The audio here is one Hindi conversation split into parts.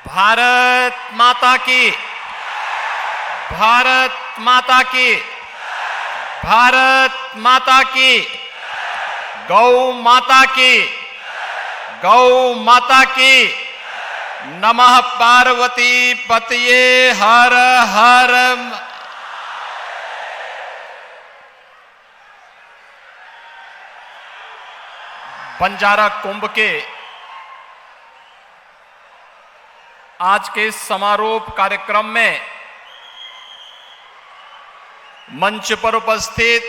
भारत माता की, भारत माता की, भारत माता की, गौ माता की, गौ माता की। नमः पार्वती पतये हर हर। बंजारा कुंभ के आज के समारोह कार्यक्रम में मंच पर उपस्थित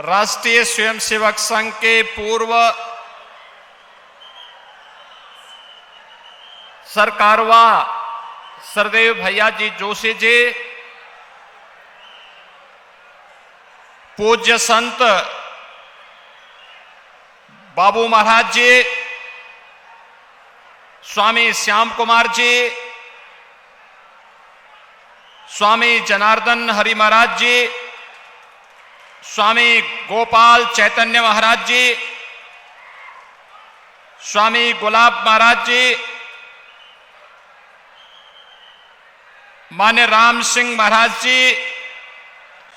राष्ट्रीय स्वयंसेवक संघ के पूर्व सरकारवा सरदेव भैया जी जोशी जी, पूज्य संत बाबू महाराज जी, स्वामी श्याम कुमार जी, स्वामी जनार्दन हरि महाराज जी, स्वामी गोपाल चैतन्य महाराज जी, स्वामी गुलाब महाराज जी, मान्य राम सिंह महाराज जी,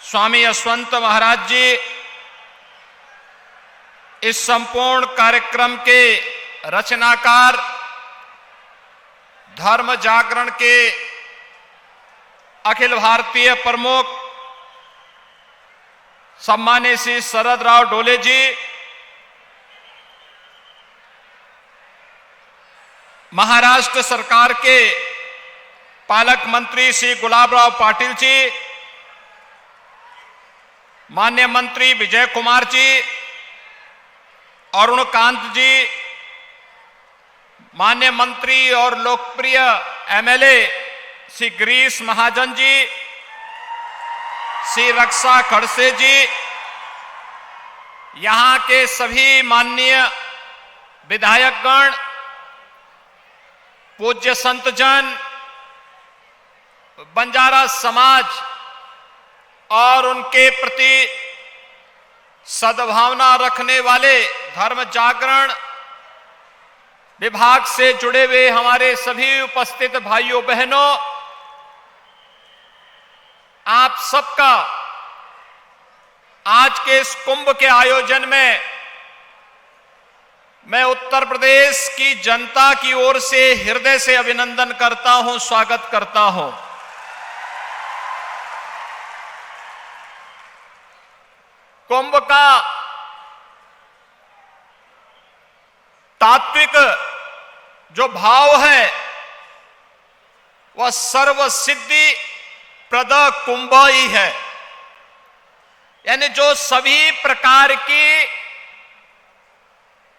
स्वामी यशवंत महाराज जी, इस संपूर्ण कार्यक्रम के रचनाकार, धर्म जागरण के अखिल भारतीय प्रमुख सम्मानित श्री शरद राव डोले जी, महाराष्ट्र सरकार के पालक मंत्री श्री गुलाब राव पाटिल जी, माननीय मंत्री विजय कुमार जी, अरुण कांत जी, माननीय मंत्री और लोकप्रिय एमएलए श्री गिरीश महाजन जी, श्री रक्षा खड़से जी, यहां के सभी माननीय विधायकगण, पूज्य संतजन, बंजारा समाज और उनके प्रति सद्भावना रखने वाले धर्म जागरण विभाग से जुड़े हुए हमारे सभी उपस्थित भाइयों बहनों, आप सबका आज के इस कुंभ के आयोजन में मैं उत्तर प्रदेश की जनता की ओर से हृदय से अभिनंदन करता हूं, स्वागत करता हूं। कुंभ का तात्विक जो भाव है वह सर्व सिद्धि प्रद कुंभ ही है, यानी जो सभी प्रकार की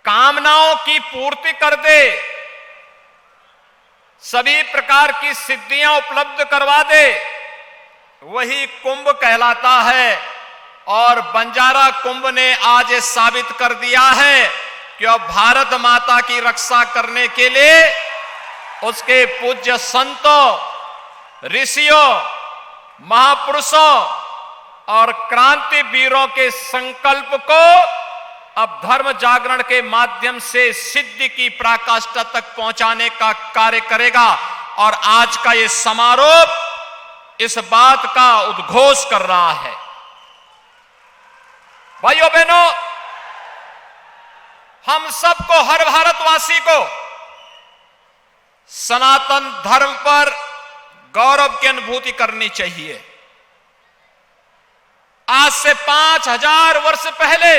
कामनाओं की पूर्ति कर दे, सभी प्रकार की सिद्धियां उपलब्ध करवा दे, वही कुंभ कहलाता है। और बंजारा कुंभ ने आज ये साबित कर दिया है कि अब भारत माता की रक्षा करने के लिए उसके पूज्य संतों, ऋषियों, महापुरुषों और क्रांति वीरों के संकल्प को अब धर्म जागरण के माध्यम से सिद्धि की पराकाष्ठा तक पहुंचाने का कार्य करेगा। और आज का ये समारोह इस बात का उद्घोष कर रहा है। भाइयों बहनों, हम सबको, हर भारतवासी को सनातन धर्म पर गौरव की अनुभूति करनी चाहिए। आज से 5000 वर्ष पहले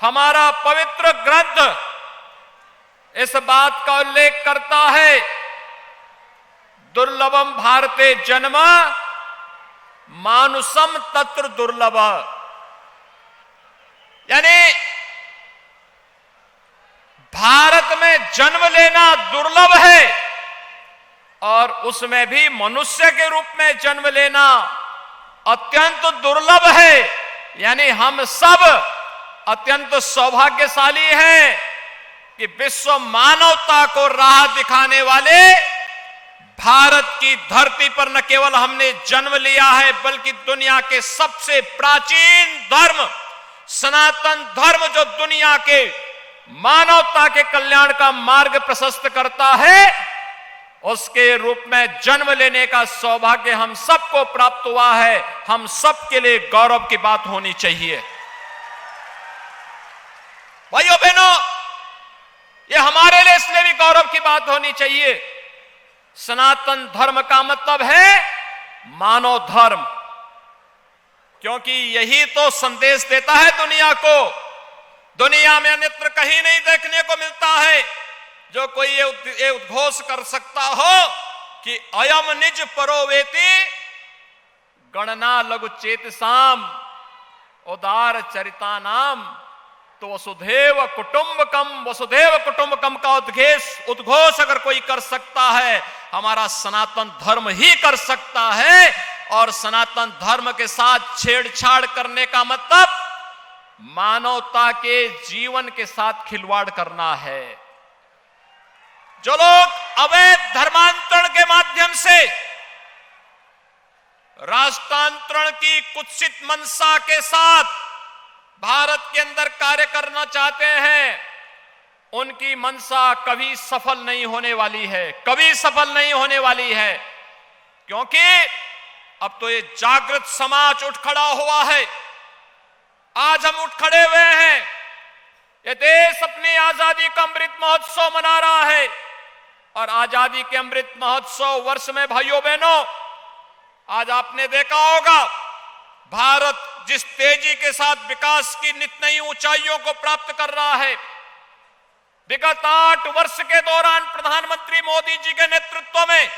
हमारा पवित्र ग्रंथ इस बात का उल्लेख करता है, दुर्लभम भारते जन्म मानुषम तत्र दुर्लभ, यानी भारत में जन्म लेना दुर्लभ है और उसमें भी मनुष्य के रूप में जन्म लेना अत्यंत दुर्लभ है। यानी हम सब अत्यंत सौभाग्यशाली हैं कि विश्व मानवता को राह दिखाने वाले भारत की धरती पर न केवल हमने जन्म लिया है, बल्कि दुनिया के सबसे प्राचीन धर्म सनातन धर्म जो दुनिया के मानवता के कल्याण का मार्ग प्रशस्त करता है, उसके रूप में जन्म लेने का सौभाग्य हम सबको प्राप्त हुआ है। हम सबके लिए गौरव की बात होनी चाहिए। भाइयों बहनों, ये हमारे लिए इसलिए भी गौरव की बात होनी चाहिए। सनातन धर्म का मतलब है मानव धर्म, क्योंकि यही तो संदेश देता है दुनिया को। दुनिया में अन्यत्र कहीं नहीं देखने को मिलता है जो कोई ये उद्घोष कर सकता हो कि अयम निज परोवेति गणना लघु चेतसाम उदार चरिता नाम। तो वसुधैव कुटुंबकम का उद्घोष अगर कोई कर सकता है, हमारा सनातन धर्म ही कर सकता है। और सनातन धर्म के साथ छेड़छाड़ करने का मतलब मानवता के जीवन के साथ खिलवाड़ करना है। जो लोग अवैध धर्मांतरण के माध्यम से राष्ट्रांतरण की कुत्सित मंशा के साथ भारत के अंदर कार्य करना चाहते हैं, उनकी मंशा कभी सफल नहीं होने वाली है, कभी सफल नहीं होने वाली है। क्योंकि अब तो ये जागृत समाज उठ खड़ा हुआ है। आज हम उठ खड़े हुए हैं। ये देश अपनी आजादी का अमृत महोत्सव मना रहा है और आजादी के अमृत महोत्सव वर्ष में भाइयों बहनों, आज आपने देखा होगा भारत जिस तेजी के साथ विकास की नित नई ऊंचाइयों को प्राप्त कर रहा है। विगत 8 वर्ष के दौरान प्रधानमंत्री मोदी जी के नेतृत्व में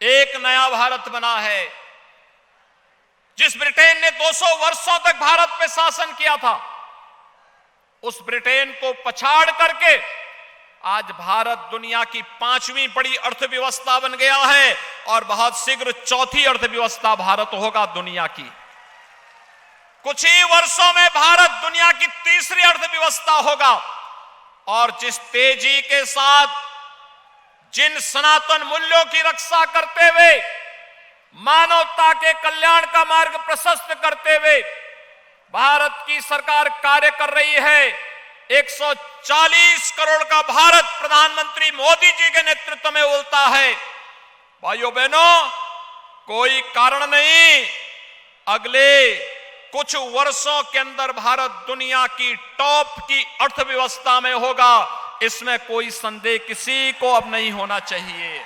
एक नया भारत बना है। जिस ब्रिटेन ने 200 वर्षों तक भारत पे शासन किया था, उस ब्रिटेन को पछाड़ करके आज भारत दुनिया की 5वीं बड़ी अर्थव्यवस्था बन गया है और बहुत शीघ्र 4थी अर्थव्यवस्था भारत होगा दुनिया की। कुछ ही वर्षों में भारत दुनिया की 3री अर्थव्यवस्था होगा। और जिस तेजी के साथ जिन सनातन मूल्यों की रक्षा करते हुए, मानवता के कल्याण का मार्ग प्रशस्त करते हुए भारत की सरकार कार्य कर रही है, 140 करोड़ का भारत प्रधानमंत्री मोदी जी के नेतृत्व में उलता है। भाइयों बहनों, कोई कारण नहीं, अगले कुछ वर्षों के अंदर भारत दुनिया की टॉप की अर्थव्यवस्था में होगा। इसमें कोई संदेह किसी को अब नहीं होना चाहिए।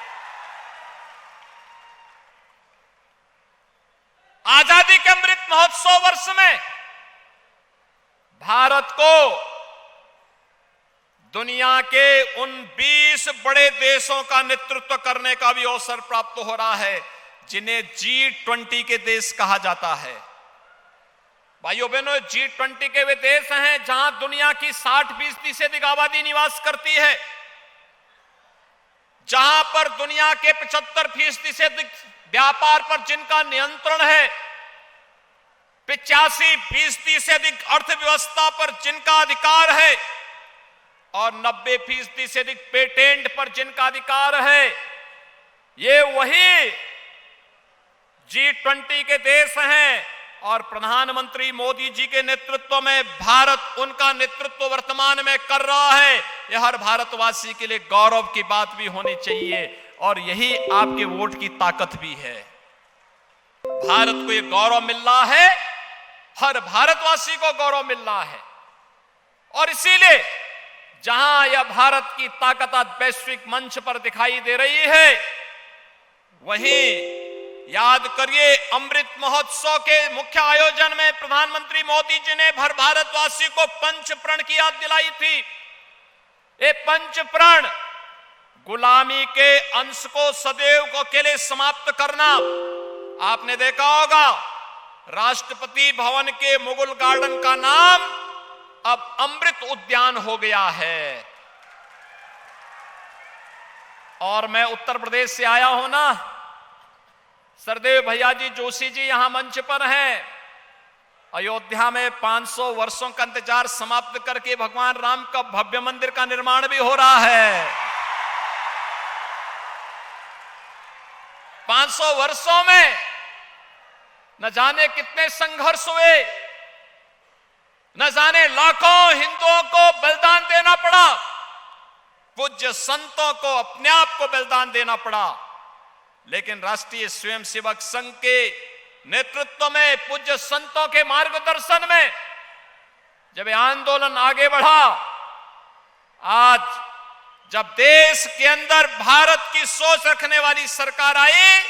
आजादी के अमृत महोत्सव वर्ष में भारत को दुनिया के उन 20 बड़े देशों का नेतृत्व करने का भी अवसर प्राप्त हो रहा है जिन्हें G20 के देश कहा जाता है। भाइयों बहनों, G20 के वे देश हैं जहां दुनिया की 60% से अधिक आबादी निवास करती है, जहां पर दुनिया के 75% से अधिक व्यापार पर जिनका नियंत्रण है, 85% से अधिक अर्थव्यवस्था पर जिनका अधिकार है और 90% से अधिक पेटेंट पर जिनका अधिकार है। ये वही G20 के देश हैं और प्रधानमंत्री मोदी जी के नेतृत्व में भारत उनका नेतृत्व वर्तमान में कर रहा है। यह हर भारतवासी के लिए गौरव की बात भी होनी चाहिए और यही आपके वोट की ताकत भी है। भारत को यह गौरव मिल रहा है, हर भारतवासी को गौरव मिल रहा है। और इसीलिए जहां यह भारत की ताकत आज वैश्विक मंच पर दिखाई दे रही है, वहीं याद करिए अमृत महोत्सव के मुख्य आयोजन में प्रधानमंत्री मोदी जी ने भर भारतवासी को पंच प्रण की याद दिलाई थी। ये पंच प्रण गुलामी के अंश को सदैव के लिए समाप्त करना। आपने देखा होगा राष्ट्रपति भवन के मुगल गार्डन का नाम अब अमृत उद्यान हो गया है। और मैं उत्तर प्रदेश से आया हूं ना, सरदेव भैया जी जोशी जी यहां मंच पर हैं। अयोध्या में 500 वर्षों का इंतजार समाप्त करके भगवान राम का भव्य मंदिर का निर्माण भी हो रहा है। 500 वर्षों में न जाने कितने संघर्ष हुए, न जाने लाखों हिंदुओं को बलिदान देना पड़ा, पूज्य संतों को अपने आप को बलिदान देना पड़ा, लेकिन राष्ट्रीय स्वयंसेवक संघ के नेतृत्व में, पूज्य संतों के मार्गदर्शन में जब यह आंदोलन आगे बढ़ा, आज जब देश के अंदर भारत की सोच रखने वाली सरकार आई,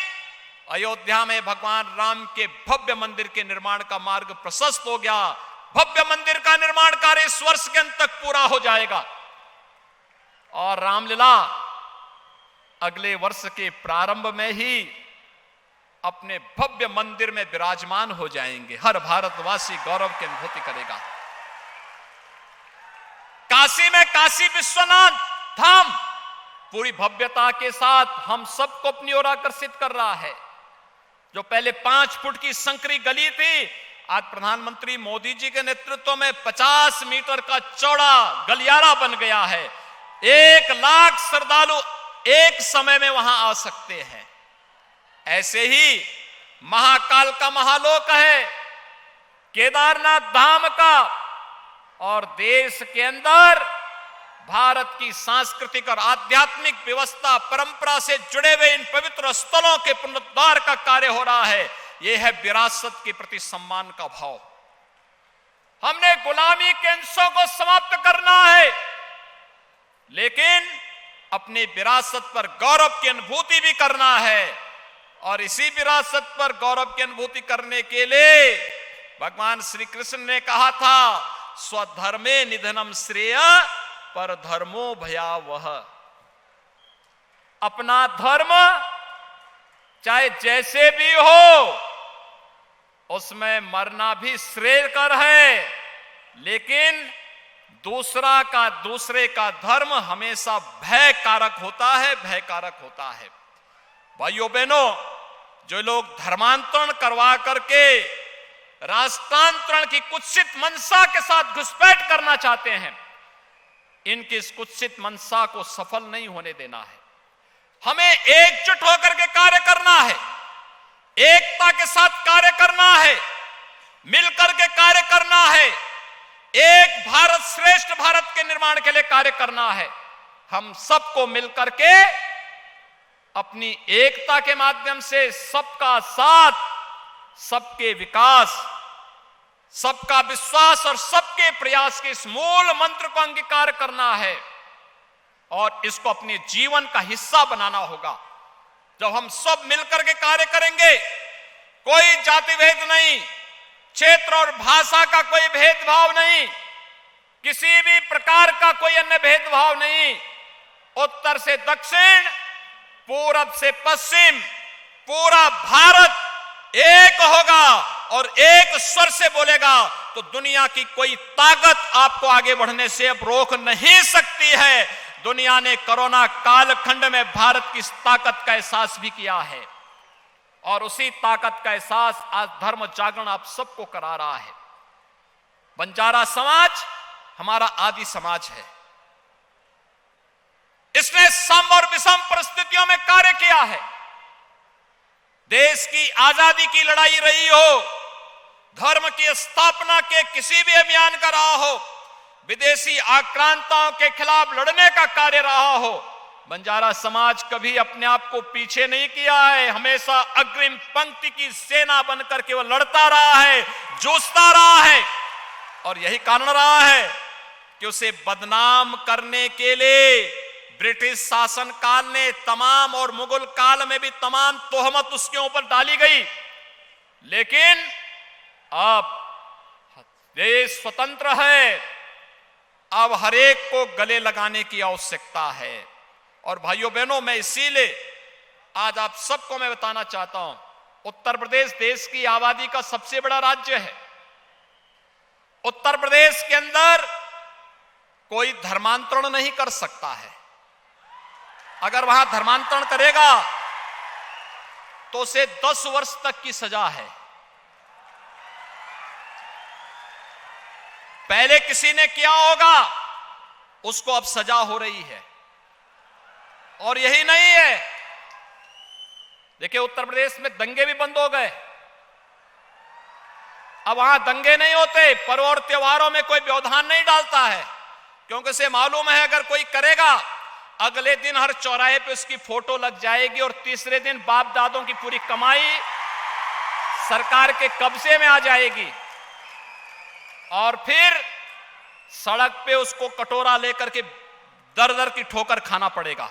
अयोध्या में भगवान राम के भव्य मंदिर के निर्माण का मार्ग प्रशस्त हो गया। भव्य मंदिर का निर्माण कार्य इस वर्ष के अंत तक पूरा हो जाएगा और रामलीला अगले वर्ष के प्रारंभ में ही अपने भव्य मंदिर में विराजमान हो जाएंगे। हर भारतवासी गौरव की अनुभूति करेगा। काशी में काशी विश्वनाथ धाम पूरी भव्यता के साथ हम सबको अपनी ओर आकर्षित कर रहा है। जो पहले 5 फुट की संकरी गली थी, आज प्रधानमंत्री मोदी जी के नेतृत्व में 50 मीटर का चौड़ा गलियारा बन गया है। 1 लाख श्रद्धालु एक समय में वहां आ सकते हैं। ऐसे ही महाकाल का महालोक है, केदारनाथ धाम का, और देश के अंदर भारत की सांस्कृतिक और आध्यात्मिक व्यवस्था परंपरा से जुड़े हुए इन पवित्र स्थलों के पुनरुद्धार का कार्य हो रहा है। यह है विरासत के प्रति सम्मान का भाव। हमने गुलामी के अंशों को समाप्त करना है, लेकिन अपनी विरासत पर गौरव की अनुभूति भी करना है। और इसी विरासत पर गौरव की अनुभूति करने के लिए भगवान श्री कृष्ण ने कहा था, स्वधर्मे निधनम श्रेय पर धर्मो भयावह। अपना धर्म चाहे जैसे भी हो, उसमें मरना भी श्रेयकर है, लेकिन दूसरे का धर्म हमेशा भय कारक होता है, भय कारक होता है। भाइयों बहनों, जो लोग धर्मांतरण करवा करके राष्ट्रांतरण की कुत्सित मंशा के साथ घुसपैठ करना चाहते हैं, इनकी इस कुत्सित मंशा को सफल नहीं होने देना है। हमें एकजुट होकर के कार्य करना है, एकता के साथ कार्य करना है, मिलकर के कार्य करना है, एक भारत श्रेष्ठ भारत के निर्माण के लिए कार्य करना है। हम सबको मिलकर के अपनी एकता के माध्यम से सबका साथ, सबके विकास, सबका विश्वास और सबके प्रयास के इस मूल मंत्र को अंगीकार करना है और इसको अपने जीवन का हिस्सा बनाना होगा। जब हम सब मिलकर के कार्य करेंगे, कोई जाति भेद नहीं, क्षेत्र और भाषा का कोई भेदभाव नहीं, किसी भी प्रकार का कोई अन्य भेदभाव नहीं, उत्तर से दक्षिण, पूरब से पश्चिम, पूरा भारत एक होगा और एक स्वर से बोलेगा, तो दुनिया की कोई ताकत आपको आगे बढ़ने से अब रोक नहीं सकती है। दुनिया ने कोरोना कालखंड में भारत की इस ताकत का एहसास भी किया है और उसी ताकत का एहसास आज धर्म जागरण आप सबको करा रहा है। बंजारा समाज हमारा आदि समाज है। इसने सम और विषम परिस्थितियों में कार्य किया है। देश की आजादी की लड़ाई रही हो, धर्म की स्थापना के किसी भी अभियान का रहा हो, विदेशी आक्रांताओं के खिलाफ लड़ने का कार्य रहा हो, बंजारा समाज कभी अपने आप को पीछे नहीं किया है। हमेशा अग्रिम पंक्ति की सेना बनकर के वो लड़ता रहा है, जूझता रहा है। और यही कारण रहा है कि उसे बदनाम करने के लिए ब्रिटिश शासन काल ने तमाम, और मुगल काल में भी तमाम तोहमत उसके ऊपर डाली गई। लेकिन अब देश स्वतंत्र है, अब हर एक को गले लगाने की आवश्यकता है। और भाइयों बहनों, मैं इसीलिए आज आप सबको मैं बताना चाहता हूं, उत्तर प्रदेश देश की आबादी का सबसे बड़ा राज्य है। उत्तर प्रदेश के अंदर कोई धर्मांतरण नहीं कर सकता है। अगर वहां धर्मांतरण करेगा तो उसे 10 वर्ष तक की सजा है। पहले किसी ने किया होगा, उसको अब सजा हो रही है। और यही नहीं है, देखिए उत्तर प्रदेश में दंगे भी बंद हो गए। अब वहां दंगे नहीं होते, पर्व और त्योहारों में कोई व्यवधान नहीं डालता है, क्योंकि उसे मालूम है अगर कोई करेगा अगले दिन हर चौराहे पे उसकी फोटो लग जाएगी और तीसरे दिन बाप दादों की पूरी कमाई सरकार के कब्जे में आ जाएगी और फिर सड़क पे उसको कटोरा लेकर के दर दर की ठोकर खाना पड़ेगा।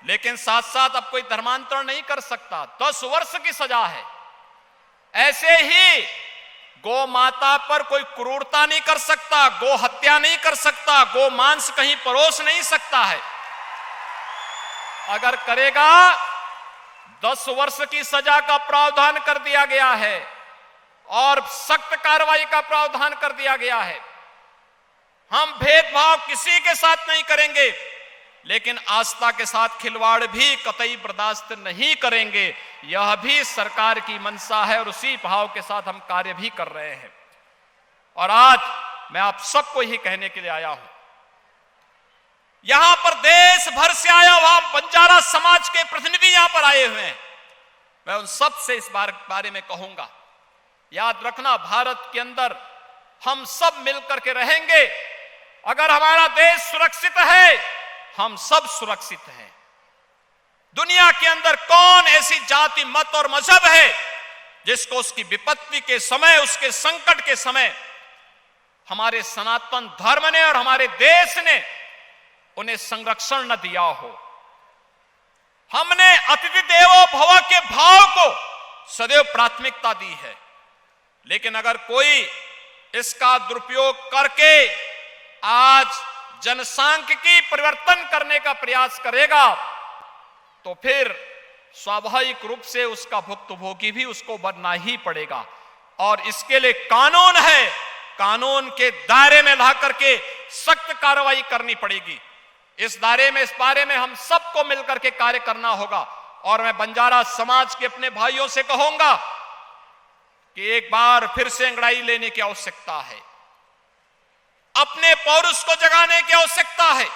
लेकिन साथ साथ अब कोई धर्मांतरण नहीं कर सकता, 10 वर्ष की सजा है। ऐसे ही गौ माता पर कोई क्रूरता नहीं कर सकता, गौ हत्या नहीं कर सकता, गौ मांस कहीं परोस नहीं सकता है। अगर करेगा 10 वर्ष की सजा का प्रावधान कर दिया गया है और सख्त कार्रवाई का प्रावधान कर दिया गया है। हम भेदभाव किसी के साथ नहीं करेंगे, लेकिन आस्था के साथ खिलवाड़ भी कतई बर्दाश्त नहीं करेंगे। यह भी सरकार की मंशा है और उसी भाव के साथ हम कार्य भी कर रहे हैं। और आज मैं आप सबको ही कहने के लिए आया हूं, यहां पर देश भर से आया हुआ बंजारा समाज के प्रतिनिधि यहां पर आए हुए हैं। मैं उन सब से इस बारे में कहूंगा, याद रखना, भारत के अंदर हम सब मिलकर के रहेंगे। अगर हमारा देश सुरक्षित है, हम सब सुरक्षित हैं। दुनिया के अंदर कौन ऐसी जाति, मत और मजहब है जिसको उसकी विपत्ति के समय, उसके संकट के समय हमारे सनातन धर्म ने और हमारे देश ने उन्हें संरक्षण न दिया हो। हमने अतिथि देवो भव के भाव को सदैव प्राथमिकता दी है। लेकिन अगर कोई इसका दुरुपयोग करके आज जनसांख्यिकी परिवर्तन करने का प्रयास करेगा तो फिर स्वाभाविक रूप से उसका भुक्तभोगी भी उसको बनना ही पड़ेगा। और इसके लिए कानून है, कानून के दायरे में ला करके सख्त कार्रवाई करनी पड़ेगी। इस बारे में हम सबको मिलकर के कार्य करना होगा। और मैं बंजारा समाज के अपने भाइयों से कहूंगा कि एक बार फिर से अंगड़ाई लेने की आवश्यकता है, अपने पौरुष को जगाने की आवश्यकता है,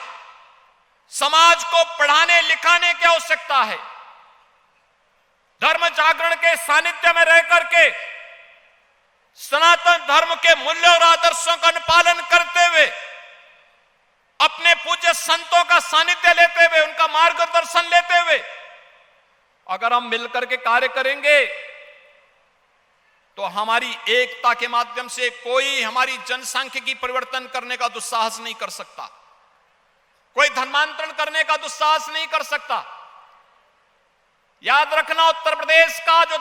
समाज को पढ़ाने लिखाने की आवश्यकता है। धर्म जागरण के सानिध्य में रह करके सनातन धर्म के मूल्यों और आदर्शों का अनुपालन करते हुए, अपने पूज्य संतों का सानिध्य लेते हुए, उनका मार्गदर्शन लेते हुए अगर हम मिलकर के कार्य करेंगे तो हमारी एकता के माध्यम से कोई हमारी जनसांख्यिकी परिवर्तन करने का दुस्साहस नहीं कर सकता, कोई धर्मांतरण करने का दुस्साहस नहीं कर सकता। याद रखना, उत्तर प्रदेश का जो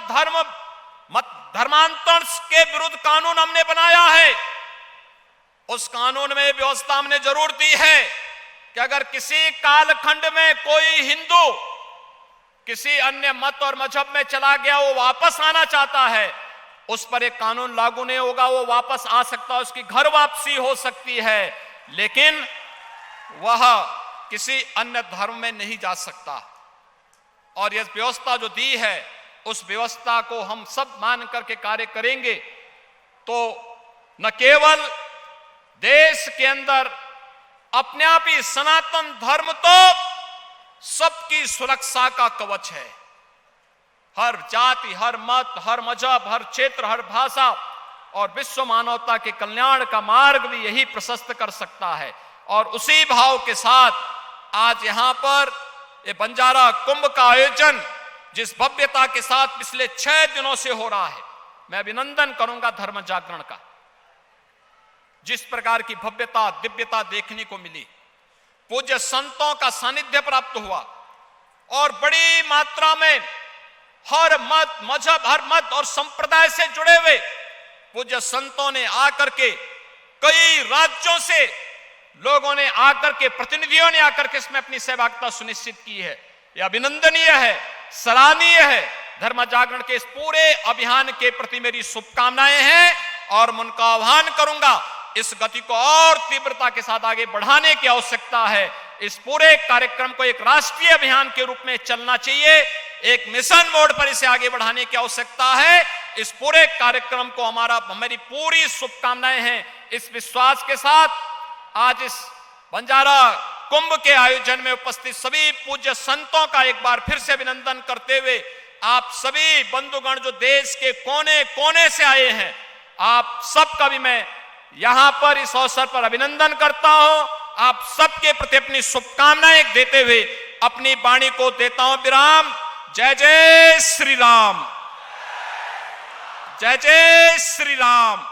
धर्मांतरण के विरुद्ध कानून हमने बनाया है, उस कानून में व्यवस्था हमने जरूर दी है कि अगर किसी कालखंड में कोई हिंदू किसी अन्य मत और मजहब में चला गया, वो वापस आना चाहता है, उस पर एक कानून लागू नहीं होगा। वो वापस आ सकता है, उसकी घर वापसी हो सकती है, लेकिन वह किसी अन्य धर्म में नहीं जा सकता। और यह व्यवस्था जो दी है, उस व्यवस्था को हम सब मान करके कार्य करेंगे तो न केवल देश के अंदर अपने आप ही सनातन धर्म तो सबकी सुरक्षा का कवच है। हर जाति, हर मत, हर मजहब, हर क्षेत्र, हर भाषा और विश्व मानवता के कल्याण का मार्ग भी यही प्रशस्त कर सकता है। और उसी भाव के साथ आज यहां पर ये बंजारा कुंभ का आयोजन जिस भव्यता के साथ पिछले 6 दिनों से हो रहा है, मैं अभिनंदन करूंगा धर्म जागरण का। जिस प्रकार की भव्यता, दिव्यता देखने को मिली, पूज्य संतों का सानिध्य प्राप्त हुआ और बड़ी मात्रा में हर मत, मजहब, हर मत और संप्रदाय से जुड़े हुए पूज्य संतों ने आकर के, कई राज्यों से लोगों ने आकर के, प्रतिनिधियों ने आकर के इसमें अपनी सहभागिता सुनिश्चित की है। यह अभिनंदनीय है, सराहनीय है। धर्म जागरण के इस पूरे अभियान के प्रति मेरी शुभकामनाएं हैं और मैं उनका आह्वान करूंगा, इस गति को और तीव्रता के साथ आगे बढ़ाने की आवश्यकता है। इस पूरे कार्यक्रम को एक राष्ट्रीय अभियान के रूप में चलना चाहिए, एक मिशन मोड पर इसे आगे बढ़ाने की आवश्यकता है। इस पूरे कार्यक्रम को हमारी पूरी शुभकामनाएं हैं। इस विश्वास के साथ आज इस बंजारा कुंभ के आयोजन में उपस्थित सभी पूज्य संतों का एक बार फिर से अभिनंदन करते हुए आप सभी बंधुगण जो देश के कोने कोने से आए हैं, आप सबका भी मैं यहां पर इस अवसर पर अभिनंदन करता हूं। आप सबके प्रति अपनी शुभकामनाएं देते हुए अपनी वाणी को देता हूं विराम। जय जय श्री राम, जय जय श्री राम।